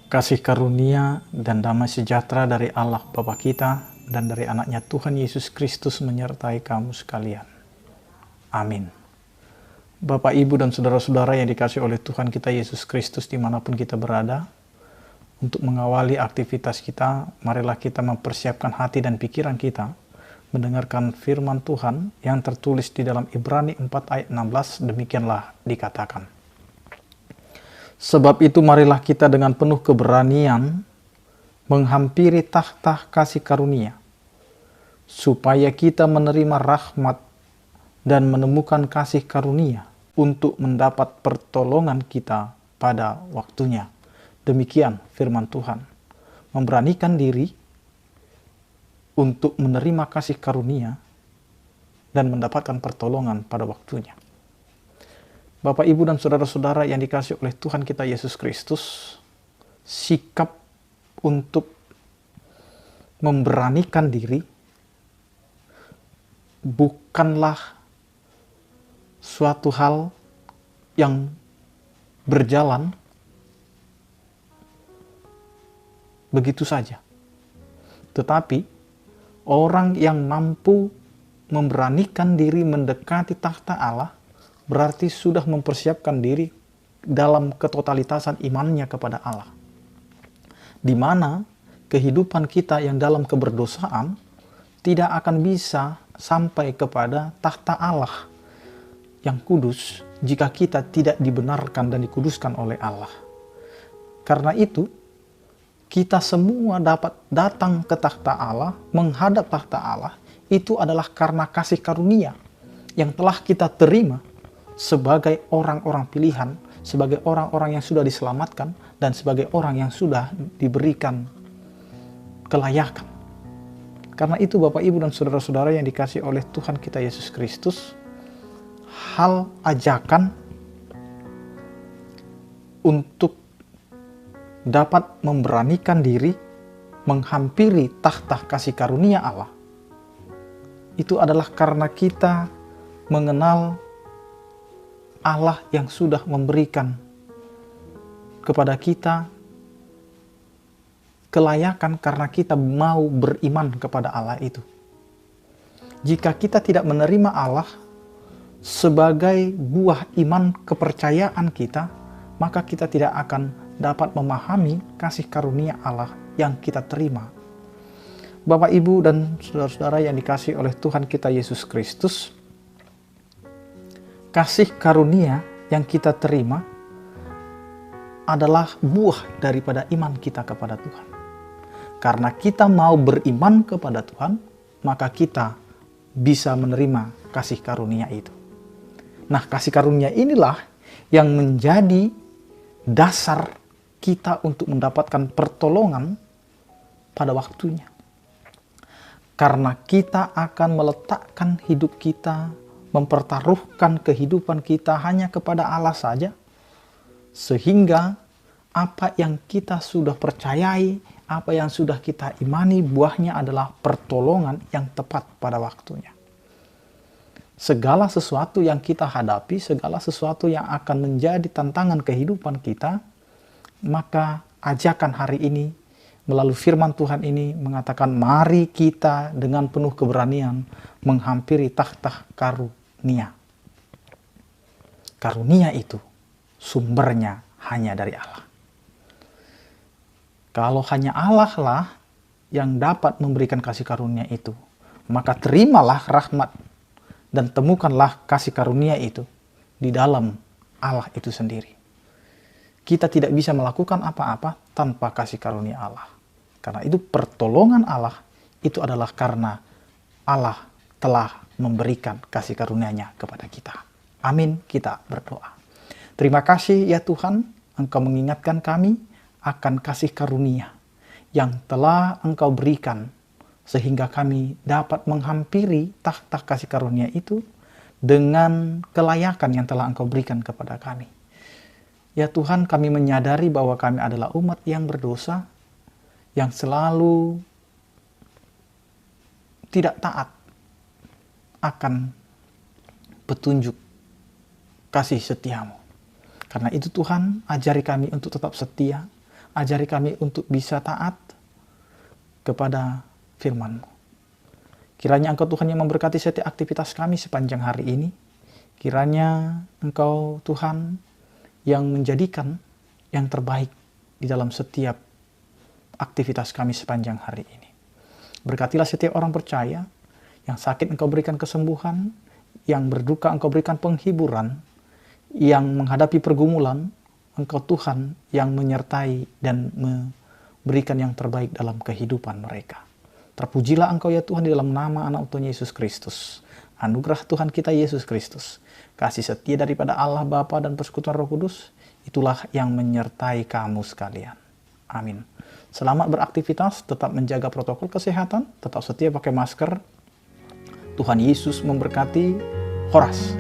Kasih karunia dan damai sejahtera dari Allah Bapa kita dan dari anaknya Tuhan Yesus Kristus menyertai kamu sekalian. Amin. Bapak, Ibu, dan saudara-saudara yang dikasihi oleh Tuhan kita Yesus Kristus dimanapun kita berada, untuk mengawali aktivitas kita, marilah kita mempersiapkan hati dan pikiran kita mendengarkan firman Tuhan yang tertulis di dalam Ibrani 4 ayat 16, demikianlah dikatakan. Sebab itu marilah kita dengan penuh keberanian menghampiri takhta kasih karunia, supaya kita menerima rahmat dan menemukan kasih karunia untuk mendapat pertolongan kita pada waktunya. Demikian firman Tuhan. Memberanikan diri untuk menerima kasih karunia dan mendapatkan pertolongan pada waktunya. Bapak, Ibu, dan saudara-saudara yang dikasihi oleh Tuhan kita Yesus Kristus, sikap untuk memberanikan diri bukanlah suatu hal yang berjalan begitu saja. Tetapi orang yang mampu memberanikan diri mendekati takhta Allah berarti sudah mempersiapkan diri dalam ketotalitasan imannya kepada Allah. Di mana kehidupan kita yang dalam keberdosaan tidak akan bisa sampai kepada takhta Allah yang kudus jika kita tidak dibenarkan dan dikuduskan oleh Allah. Karena itu, kita semua dapat datang ke takhta Allah, menghadap takhta Allah, itu adalah karena kasih karunia yang telah kita terima sebagai orang-orang pilihan, sebagai orang-orang yang sudah diselamatkan, dan sebagai orang yang sudah diberikan kelayakan. Karena itu Bapak, Ibu, dan saudara-saudara yang dikasihi oleh Tuhan kita Yesus Kristus, hal ajakan untuk dapat memberanikan diri menghampiri takhta kasih karunia Allah, itu adalah karena kita mengenal Allah yang sudah memberikan kepada kita kelayakan karena kita mau beriman kepada Allah itu. Jika kita tidak menerima Allah sebagai buah iman kepercayaan kita, maka kita tidak akan dapat memahami kasih karunia Allah yang kita terima. Bapak, Ibu, dan saudara-saudara yang dikasihi oleh Tuhan kita Yesus Kristus, kasih karunia yang kita terima adalah buah daripada iman kita kepada Tuhan. Karena kita mau beriman kepada Tuhan, maka kita bisa menerima kasih karunia itu. Nah, kasih karunia inilah yang menjadi dasar kita untuk mendapatkan pertolongan pada waktunya. Karena kita akan meletakkan hidup kita, mempertaruhkan kehidupan kita hanya kepada Allah saja, sehingga apa yang kita sudah percayai, apa yang sudah kita imani, buahnya adalah pertolongan yang tepat pada waktunya. Segala sesuatu yang kita hadapi, segala sesuatu yang akan menjadi tantangan kehidupan kita, maka ajakan hari ini melalui firman Tuhan ini mengatakan, mari kita dengan penuh keberanian menghampiri takhta karunia. Karunia itu sumbernya hanya dari Allah. Kalau hanya Allah lah yang dapat memberikan kasih karunia itu, maka terimalah rahmat dan temukanlah kasih karunia itu di dalam Allah itu sendiri. Kita tidak bisa melakukan apa-apa tanpa kasih karunia Allah. Karena itu pertolongan Allah itu adalah karena Allah telah memberikan kasih karunia-Nya kepada kita. Amin, kita berdoa. Terima kasih ya Tuhan, Engkau mengingatkan kami akan kasih karunia yang telah Engkau berikan, sehingga kami dapat menghampiri takhta kasih karunia itu dengan kelayakan yang telah Engkau berikan kepada kami. Ya Tuhan, kami menyadari bahwa kami adalah umat yang berdosa, yang selalu tidak taat akan petunjuk kasih setiamu. Karena itu Tuhan, ajari kami untuk tetap setia, ajari kami untuk bisa taat kepada firman-Mu. Kiranya Engkau Tuhan yang memberkati setiap aktivitas kami sepanjang hari ini. Kiranya Engkau Tuhan yang menjadikan yang terbaik di dalam setiap aktivitas kami sepanjang hari ini. Berkatilah setiap orang percaya, yang sakit Engkau berikan kesembuhan, yang berduka Engkau berikan penghiburan, yang menghadapi pergumulan, Engkau Tuhan yang menyertai dan memberikan yang terbaik dalam kehidupan mereka. Terpujilah Engkau ya Tuhan di dalam nama anak Tuhan Yesus Kristus. Anugerah Tuhan kita Yesus Kristus, kasih setia daripada Allah Bapa dan persekutuan Roh Kudus, itulah yang menyertai kamu sekalian. Amin. Selamat beraktivitas, tetap menjaga protokol kesehatan, tetap setia pakai masker. Tuhan Yesus memberkati. Horas.